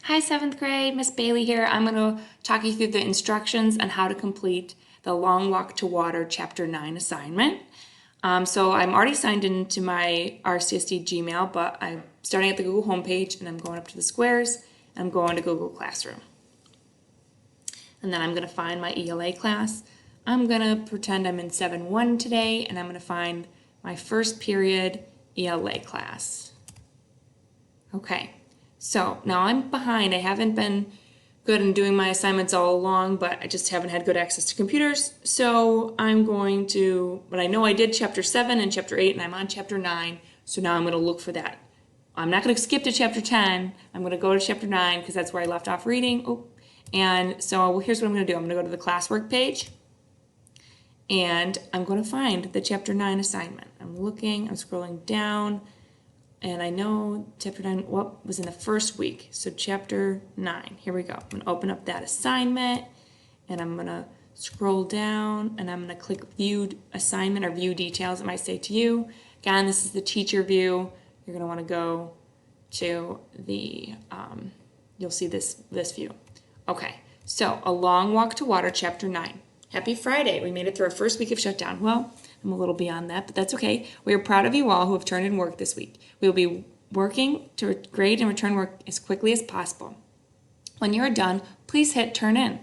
Hi, 7th grade, Miss Bailey here. I'm going to talk you through the instructions on how to complete the Long Walk to Water Chapter 9 assignment. So I'm already signed into my RCSD Gmail, but I'm starting at the Google homepage and I'm going up to the squares and I'm going to Google Classroom. And then I'm going to find my ELA class. I'm going to pretend I'm in 7-1 today and I'm going to find my first period ELA class. Okay. So now I'm behind. I haven't been good in doing my assignments all along, but I just haven't had good access to computers. So I'm going to, but I know I did Chapter 7 and Chapter 8, and I'm on Chapter 9. So now I'm going to look for that. I'm not going to skip to Chapter 10. I'm going to go to Chapter 9 because that's where I left off reading. Oh, and so here's what I'm going to do. I'm going to go to the classwork page, and I'm going to find the Chapter 9 assignment. I'm looking, I'm scrolling down. And I know Chapter 9 was in the first week. So Chapter 9, here we go. I'm going to open up that assignment and I'm going to scroll down and I'm going to click View Assignment or View Details, it might say to you. Again, this is the teacher view. You're going to want to go to the, you'll see this view. Okay, so A Long Walk to Water, Chapter 9. Happy Friday. We made it through our first week of shutdown. Well, I'm a little beyond that, but that's okay. We are proud of you all who have turned in work this week. We will be working to grade and return work as quickly as possible. When you are done, please hit Turn In.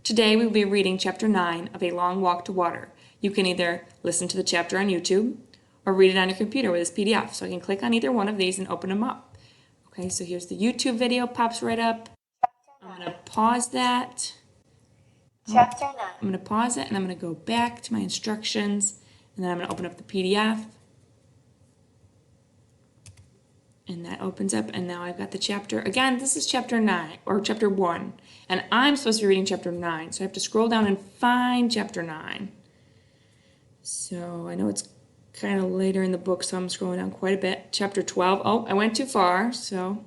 Today we will be reading Chapter 9 of A Long Walk to Water. You can either listen to the chapter on YouTube or read it on your computer with this PDF. So I can click on either one of these and open them up. Okay, so here's the YouTube video, pops right up. I'm going to pause that. Chapter 9. I'm going to pause it and I'm going to go back to my instructions and then I'm going to open up the PDF. And that opens up and now I've got the chapter. Again, this is Chapter 9 or Chapter 1 and I'm supposed to be reading Chapter 9. So I have to scroll down and find Chapter 9. So I know it's kind of later in the book, so I'm scrolling down quite a bit. Chapter 12. Oh, I went too far, so I'm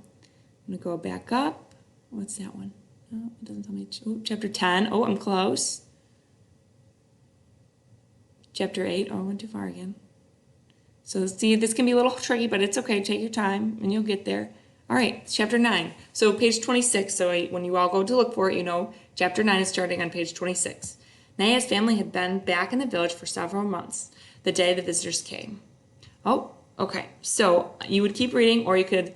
going to go back up. What's that one? Oh, it doesn't tell me. Oh, Chapter 10. Oh, I'm close. Chapter 8. Oh, I went too far again. So see, this can be a little tricky, but it's okay. Take your time, and you'll get there. All right, Chapter 9. So page 26. So when you all go to look for it, you know Chapter 9 is starting on page 26. Naya's family had been back in the village for several months, the day the visitors came. Oh, okay. So you would keep reading, or you could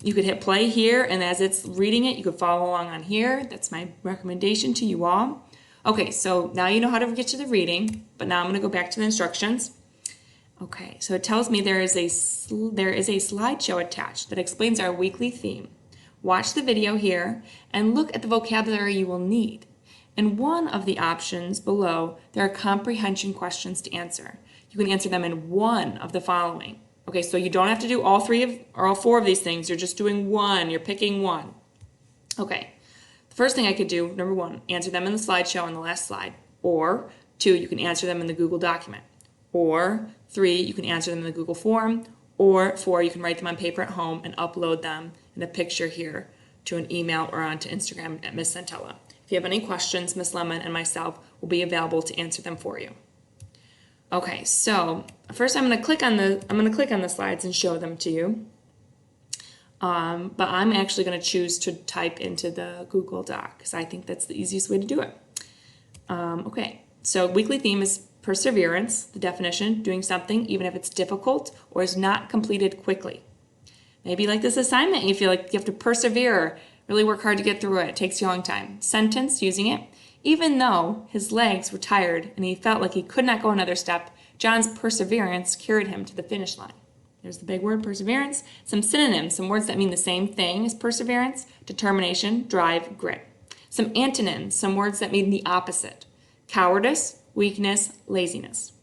hit play here, and as it's reading it, you could follow along on here. That's my recommendation to you all. Okay, so now you know how to get to the reading, but now I'm going to go back to the instructions. Okay, so it tells me there is a slideshow attached that explains our weekly theme. Watch the video here and look at the vocabulary you will need. In one of the options below, there are comprehension questions to answer. You can answer them in one of the following. Okay, so you don't have to do all four of these things. You're just doing one. You're picking one. Okay, the first thing I could do, number 1, answer them in the slideshow on the last slide. Or 2, you can answer them in the Google document. Or 3, you can answer them in the Google form. Or 4, you can write them on paper at home and upload them in a picture here to an email or onto Instagram at Miss Centella. If you have any questions, Miss Lemon and myself will be available to answer them for you. Okay, so first I'm going to click on the slides and show them to you. But I'm actually going to choose to type into the Google Doc because I think that's the easiest way to do it. Okay, so weekly theme is perseverance, the definition, doing something even if it's difficult or is not completed quickly. Maybe like this assignment, you feel like you have to persevere, really work hard to get through it. It takes you a long time. Sentence, using it. Even though his legs were tired and he felt like he could not go another step, John's perseverance carried him to the finish line. There's the big word, perseverance. Some synonyms, some words that mean the same thing as perseverance: determination, drive, grit. Some antonyms, some words that mean the opposite: cowardice, weakness, laziness.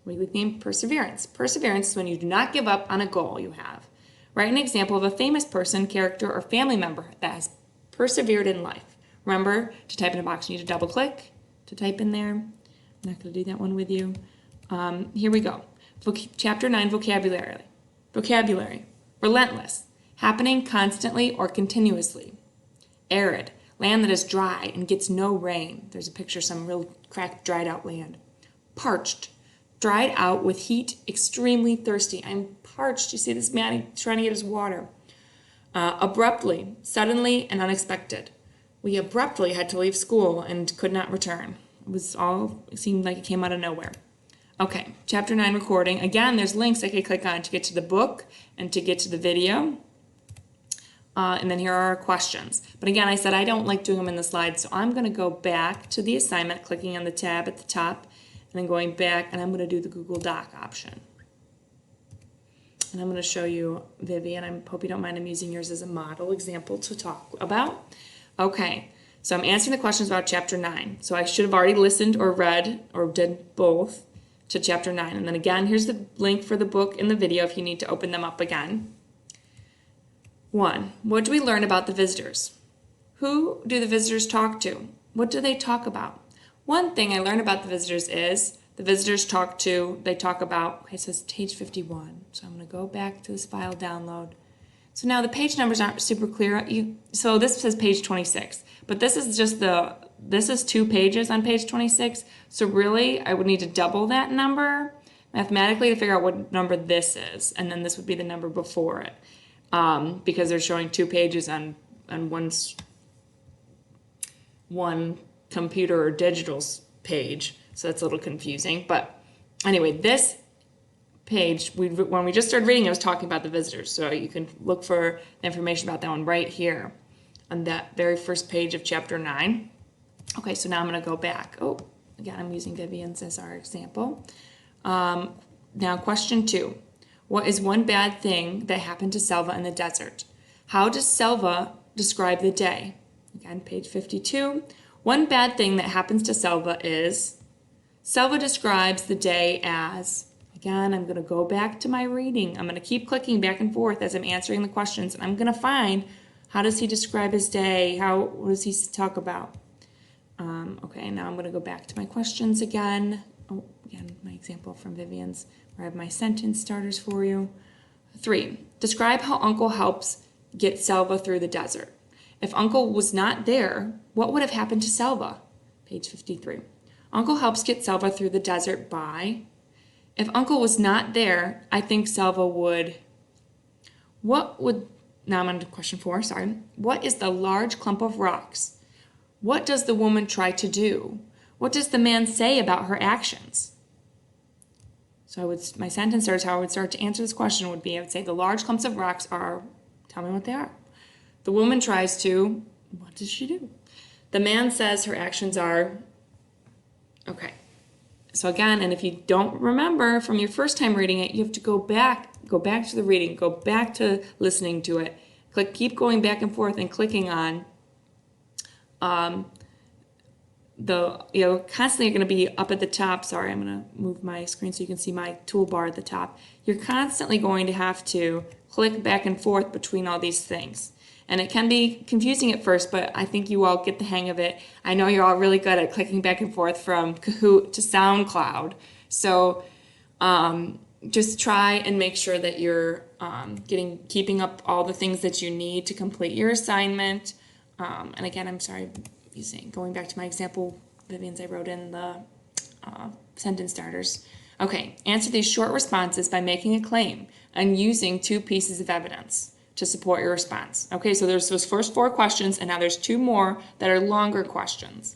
Weekly theme, perseverance. Perseverance is when you do not give up on a goal you have. Write an example of a famous person, character, or family member that has persevered in life. Remember to type in a box. You need to double click to type in there. I'm not going to do that one with you. Here we go. Chapter 9, vocabulary. Vocabulary. Relentless. Happening constantly or continuously. Arid. Land that is dry and gets no rain. There's a picture of some real cracked, dried out land. Parched. Dried out with heat, extremely thirsty. I'm parched. You see this man trying to get his water. Abruptly, suddenly, and unexpected. We abruptly had to leave school and could not return. It seemed like it came out of nowhere. Okay, chapter 9 recording. Again, there's links I could click on to get to the book and to get to the video. And then here are our questions. But again, I said I don't like doing them in the slides, so I'm going to go back to the assignment, clicking on the tab at the top, and then going back, and I'm going to do the Google Doc option. And I'm going to show you, Vivian, I hope you don't mind, I'm using yours as a model example to talk about. Okay, so I'm answering the questions about chapter 9. So I should have already listened or read, or did both, to chapter 9. And then again, here's the link for the book and the video if you need to open them up again. 1. What do we learn about the visitors? Who do the visitors talk to? What do they talk about? One thing I learned about the visitors is the visitors they talk about, okay, it says page 51. So I'm going to go back to this file download. So now the page numbers aren't super clear. So this says page 26, but this is 2 pages on page 26. So really, I would need to double that number mathematically to figure out what number this is. And then this would be the number before it. Because they're showing 2 pages on one computer or digital page, so that's a little confusing. But anyway, this page, when we just started reading, it was talking about the visitors, so you can look for the information about that one right here on that very first page of chapter 9. Okay, so now I'm going to go back. Oh, again, I'm using Vivian's as our example. Now, question 2. What is one bad thing that happened to Selva in the desert? How does Selva describe the day? Again, page 52. One bad thing that happens to Selva is, Selva describes the day as, again, I'm going to go back to my reading. I'm going to keep clicking back and forth as I'm answering the questions, and I'm going to find, how does he describe his day? What does he talk about? Okay, now I'm going to go back to my questions again. Oh, again, my example from Vivian's, where I have my sentence starters for you. 3, describe how Uncle helps get Selva through the desert. If Uncle was not there, what would have happened to Selva? Page 53. Uncle helps get Selva through the desert by, if Uncle was not there, I think Selva would, now I'm on to question 4, sorry. What is the large clump of rocks? What does the woman try to do? What does the man say about her actions? So my sentence starters, how I would start to answer this question would be, I would say the large clumps of rocks are, tell me what they are. The woman tries to, what does she do? The man says her actions are, okay. So again, and if you don't remember from your first time reading it, you have to go back to the reading, go back to listening to it. Keep going back and forth and clicking on constantly you're going to be up at the top. Sorry, I'm going to move my screen so you can see my toolbar at the top. You're constantly going to have to click back and forth between all these things. And it can be confusing at first, but I think you all get the hang of it. I know you're all really good at clicking back and forth from Kahoot to SoundCloud. So just try and make sure that you're keeping up all the things that you need to complete your assignment. And again, I'm sorry, going back to my example, Vivian's, I wrote in the sentence starters. Okay, answer these short responses by making a claim and using 2 pieces of evidence to support your response. Okay, so there's those first 4 questions, and now there's 2 more that are longer questions.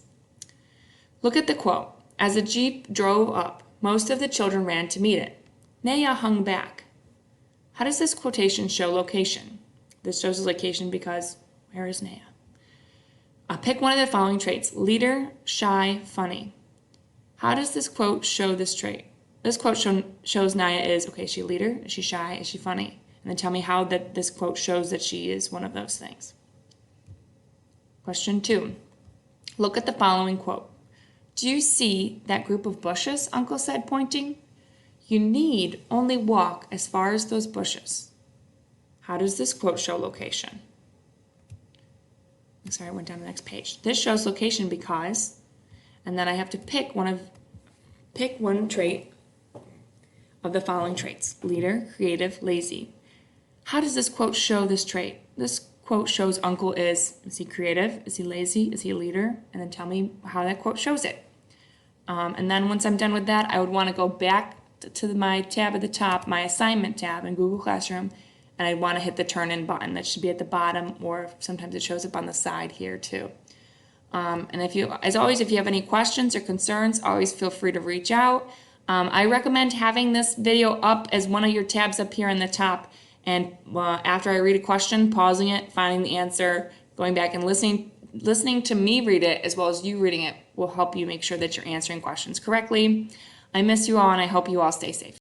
Look at the quote. As the Jeep drove up, most of the children ran to meet it. Naya hung back. How does this quotation show location? This shows the location because where is Naya? Pick one of the following traits: leader, shy, funny. How does this quote show this trait? This quote shows Naya is, okay, is she a leader? Is she shy? Is she funny? And then tell me how this quote shows that she is one of those things. Question 2. Look at the following quote. Do you see that group of bushes? Uncle said, pointing. You need only walk as far as those bushes. How does this quote show location? I'm sorry, I went down to the next page. This shows location because, and then I have to pick one trait of the following traits: leader, creative, lazy. How does this quote show this trait? This quote shows Uncle is he creative? Is he lazy? Is he a leader? And then tell me how that quote shows it. And then once I'm done with that, I would want to go back to my tab at the top, my assignment tab in Google Classroom, and I want to hit the turn in button. That should be at the bottom, or sometimes it shows up on the side here too. And as always, if you have any questions or concerns, always feel free to reach out. I recommend having this video up as one of your tabs up here in the top, and after I read a question, pausing it, finding the answer, going back and listening to me read it as well as you reading it will help you make sure that you're answering questions correctly. I miss you all, and I hope you all stay safe.